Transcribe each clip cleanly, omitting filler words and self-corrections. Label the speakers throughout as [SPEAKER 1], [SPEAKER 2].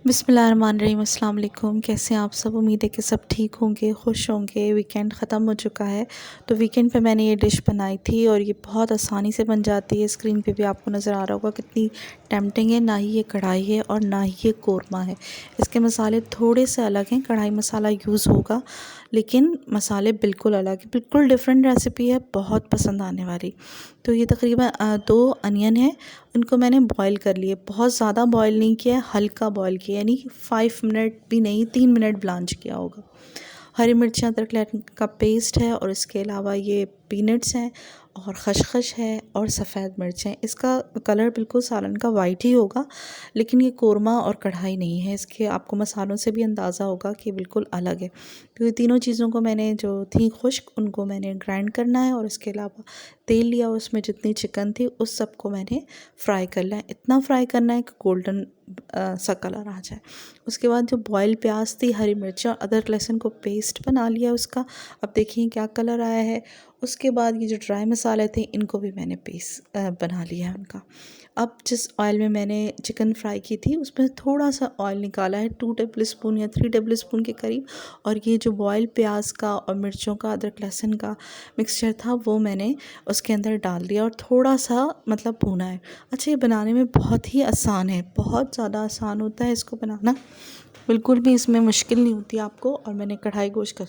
[SPEAKER 1] बिस्मिल्लाहिर्रहमानिर्रहीम। अस्सलाम वालेकुम। कैसे हैं आप सब? उम्मीद है कि सब ठीक होंगे, खुश होंगे। वीकेंड ख़त्म हो चुका है तो वीकेंड पे मैंने ये डिश बनाई थी और ये बहुत आसानी से बन जाती है। स्क्रीन पे भी आपको नज़र आ रहा होगा कितनी टेम्पटिंग है। ना ही ये कढ़ाई है और ना ही ये कोरमा है। इसके मसाले थोड़े से अलग हैं, कढ़ाई मसाला यूज़ होगा लेकिन मसाले बिल्कुल अलग है, बिल्कुल डिफरेंट रेसिपी है, बहुत पसंद आने वाली। तो ये तकरीबन 2 अनियन है, उनको मैंने बॉईल कर लिए। बहुत ज़्यादा बॉईल नहीं किया है, हल्का बॉईल किया, यानी 5 मिनट भी नहीं, 3 मिनट ब्लांच किया होगा। हरी मिर्ची अदरक लहसुन का पेस्ट है और इसके अलावा ये पीनट्स हैं और खसखस है और सफ़ेद मिर्च है। इसका कलर बिल्कुल सालन का वाइट ही होगा, लेकिन ये कोरमा और कढ़ाई नहीं है। इसके आपको मसालों से भी अंदाज़ा होगा कि बिल्कुल अलग है। तो ये तीनों चीज़ों को मैंने जो थी खुश्क, उनको मैंने ग्राइंड करना है और इसके अलावा तेल लिया, उसमें जितनी चिकन थी उस सब को मैंने फ्राई करना है। इतना फ्राई करना है कि गोल्डन सा कलर आ जाए। उसके बाद जो बॉयल प्याज थी, हरी मिर्च और अदरक लहसुन को पेस्ट बना लिया उसका। अब देखिए क्या कलर आया है। उसके बाद ये जो ड्राई मसाले थे इनको भी मैंने पेस्ट बना लिया है उनका। अब जिस ऑयल में मैंने चिकन फ्राई की थी उसमें थोड़ा सा ऑयल निकाला है, 2 टेबल स्पून या 3 टेबल स्पून के करीब। और ये जो बॉयल प्याज का और मिर्चों का, अदरक लहसुन का मिक्सचर था वो मैंने उसके अंदर डाल दिया और थोड़ा सा मतलब भूना है। अच्छा, ये बनाने में बहुत ही आसान है, बहुत ज़्यादा आसान होता है इसको बनाना, बिल्कुल भी इसमें मुश्किल नहीं होती आपको। और मैंने कढ़ाई गोश्त का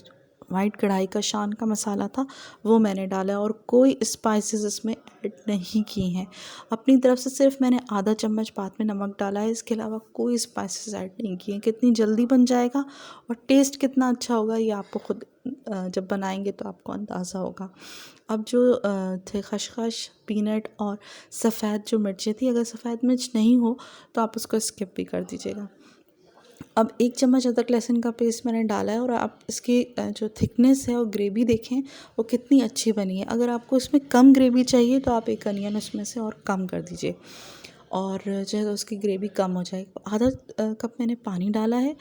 [SPEAKER 1] वाइट कढ़ाई का शान का मसाला था वो मैंने डाला और कोई स्पाइसेस इसमें ऐड नहीं की हैं। अपनी तरफ से सिर्फ मैंने आधा चम्मच बाद में नमक डाला है, इसके अलावा कोई स्पाइसेस ऐड नहीं किए हैं। कितनी जल्दी बन जाएगा और टेस्ट कितना अच्छा होगा ये आपको खुद जब बनाएंगे तो आपको अंदाज़ा होगा। अब जो थे खसखस, पीनट और सफ़ेद जो मिर्चें थी, अगर सफ़ेद मिर्च नहीं हो तो आप उसको स्किप भी कर दीजिएगा। अब 1 चम्मच अदरक लहसुन का पेस्ट मैंने डाला है और आप इसकी जो थिकनेस है और ग्रेवी देखें वो कितनी अच्छी बनी है। अगर आपको इसमें कम ग्रेवी चाहिए तो आप 1 अनियन उसमें से और कम कर दीजिए और जो है उसकी ग्रेवी कम हो जाएगी। आधा कप मैंने पानी डाला है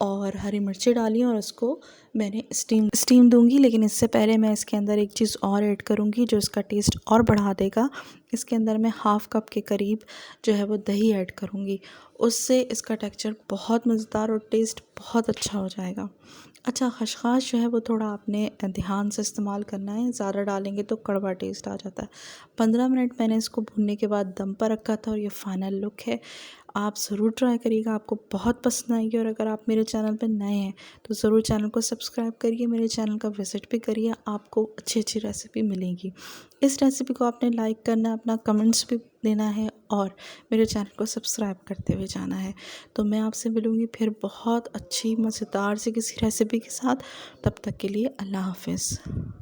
[SPEAKER 1] और हरी मिर्ची डाली हैं और उसको मैंने स्टीम दूंगी। लेकिन इससे पहले मैं इसके अंदर एक चीज़ और ऐड करूंगी जो इसका टेस्ट और बढ़ा देगा। इसके अंदर मैं हाफ़ कप के करीब जो है वो दही ऐड करूंगी, उससे इसका टेक्सचर बहुत मज़ेदार और टेस्ट बहुत अच्छा हो जाएगा। अच्छा, खसखस जो है वो थोड़ा आपने ध्यान से इस्तेमाल करना है, ज़्यादा डालेंगे तो कड़वा टेस्ट आ जाता है। 15 मिनट मैंने इसको भूनने के बाद दम पर रखा था और ये फ़ाइनल लुक है। आप ज़रूर ट्राई करिएगा, आपको बहुत पसंद आएगी। और अगर आप मेरे चैनल पर नए हैं तो ज़रूर चैनल को सब्सक्राइब करिए, मेरे चैनल का विज़िट भी करिए, आपको अच्छी अच्छी रेसिपी मिलेगी। इस रेसिपी को आपने लाइक करना है, अपना कमेंट्स भी देना है और मेरे चैनल को सब्सक्राइब करते हुए जाना है। तो मैं आपसे मिलूँगी फिर बहुत अच्छी मज़ेदार सी किसी रेसिपी के साथ। तब तक के लिए अल्लाह हाफ़िज़।